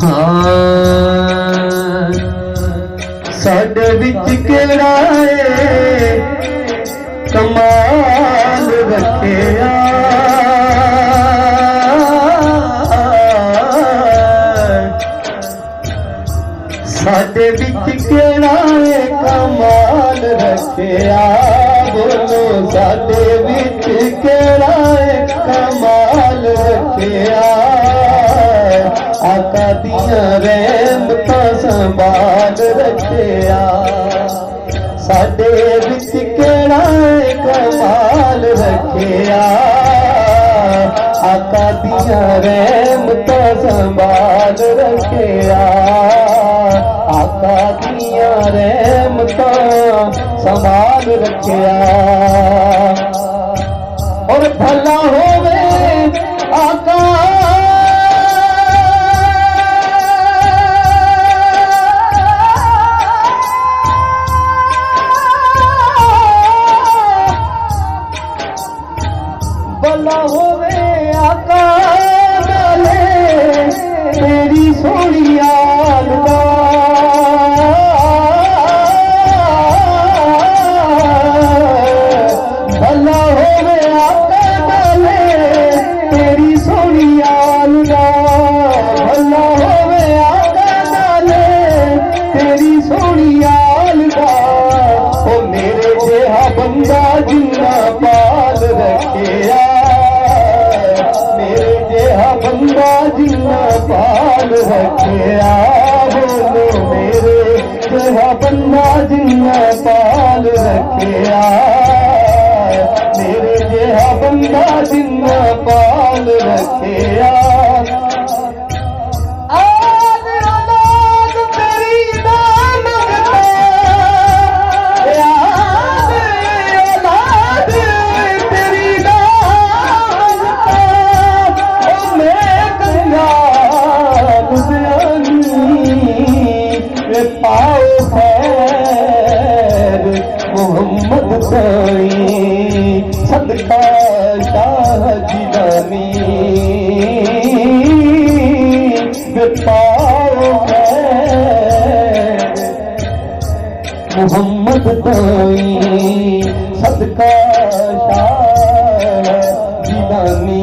हाँ साडे विच केड़ा है कमाल रखिया, साडे विच केड़ा है कमाल रखिया। बोलो साडे विच केड़ा है कमाल रखिया। आका दियां रहमतां संभाल रखिया। साडे विच केड़ा है कमाल रखिया। आका दियां रहमतां संभाल रखिया। आका दियां रहमतां संभाल रखिया। और भला होवे आका भला होवे आका नाले तेरी सोहनी याद दा। भला होवे आका नाले तेरी सोहनी याद दा। भला होवे आका नाले तेरी सोहनी याद दा। ओ मेरे जेहा बंदा जिन्ना पाल रखिया। बंदा जिन्ना पाल रखिया। बोलो मेरे तेरा बंदा जिन्ना पाल रखिया। मेरे जेहा बंदा जिन्ना पाल रखिया। पाओ खैर मोहम्मद साईं सदका शाह जिलानी। पाओ खैर मोहम्मद साईं सदका शाह जिलानी।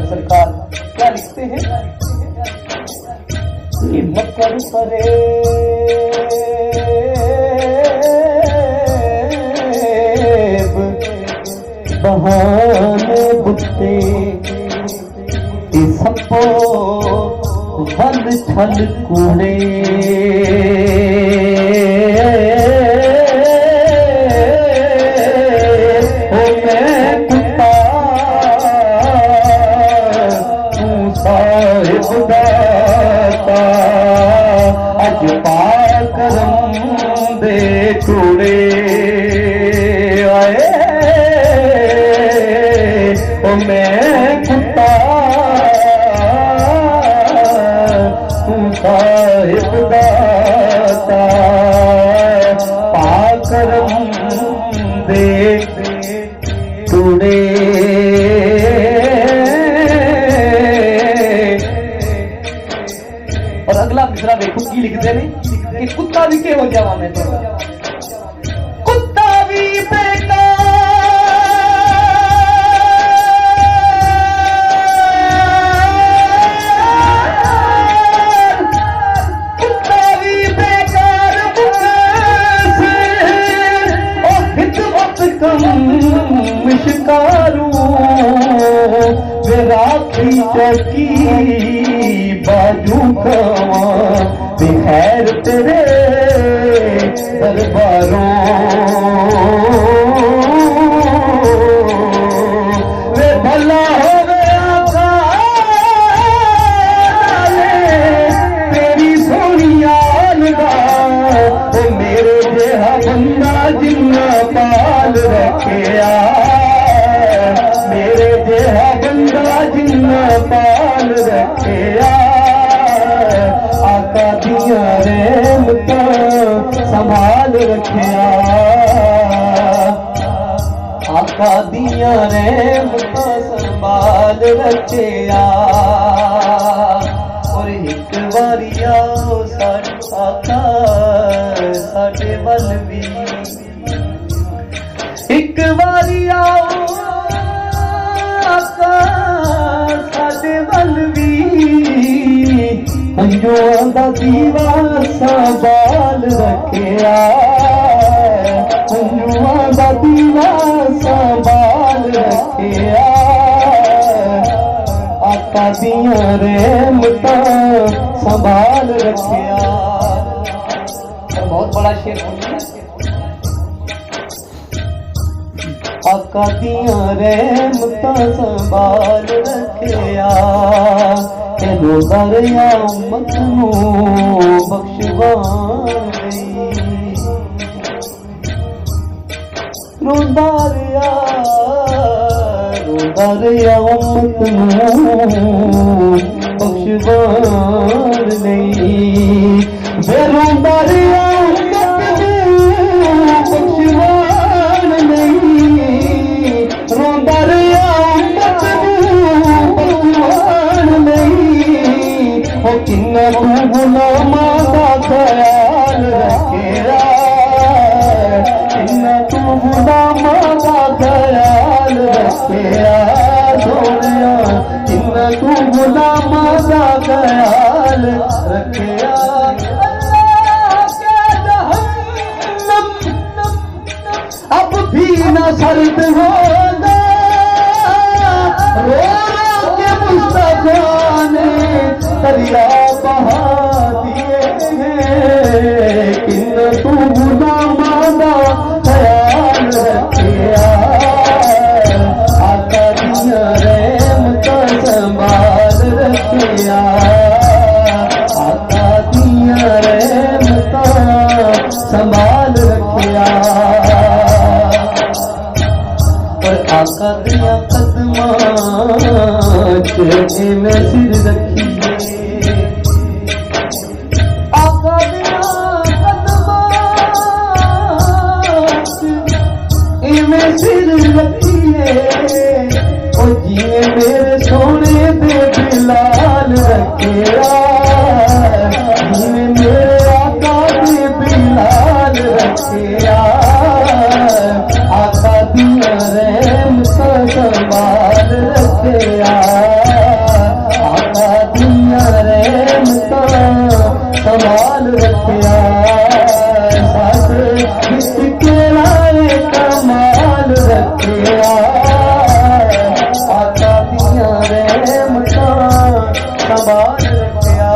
सरकार क्या लिखते हैं? हिम्मत कर परे बहाने बुते सबको बल छल कूड़े। अज पाल करम दे टूड़े आए। ओ मैं कुत्ता तू साहिब दाता। पाल करम दे टूड़े। और अगला मिसरा देखो की लिखते हैं कि कुत्ता भी के हो जावा मैं तो कुत्ता भी बेकार। कुत्ता भी बेकार और हिदमत कम शिकारू। राखी चौकी बाजू खावा खैर तेरे दरबारों। वे भला हो गया तेरी सोहनी याद दा। मेरे जेहा बंदा जिन्ना पाल रखिया। मेरे जेहा बंदा जिन्ना पाल रखिया। आका दियां रहमतां संभाल रखिया। आका दिया रहमत संभाल रखिया और एक बारी आओ साडे आका साडे वल भी एक बारी आओ आका साडे वल भी अंजुआं दा दीवा संभाल रखिया अंजुआं दा दीवा संभाल रखिया आका दिया रहमतां संभाल रखिया। बहुत बड़ा शेर बोलिए आका दिया रहमतां संभाल रखिया एनो दरिया उम्मत नूं बख्शवान गई रोंदा रिया उम्मत नूं बख्शवान नहीं वे रोंदा रिया उम्मत नूं बख्शवान नहीं रोंदा रिया उम्मत नूं बख्शवान नहीं ओ किन्ना तू गुलामां दा ख्याल रखेया किन्ना तू गुलामां दा ख्याल रखेया सोनिया किन्ना तू गुलामां दा ख्याल रखेया अब भी न सर्द होगा रो के मुस्तफा ने दरिया बहा दिए हैं किन्ना तू गुलामां दा ख्याल रखिया आका दिया रहमतां संभाल रखिया आका दिया रहमतां संभाल रखिया और आका दिया कदमां च में सिर रखिए आका दिया में सिर रखिए और जिए मेरे सोने दे बिलाल रखिया जिए मेरे आका दे बिलाल रखिया आका दिया रहमतां संभाल रखिया आका दिया रहमतां संभाल रखिया कमाल रखिया आका दिया रहमतां संभाल रखिया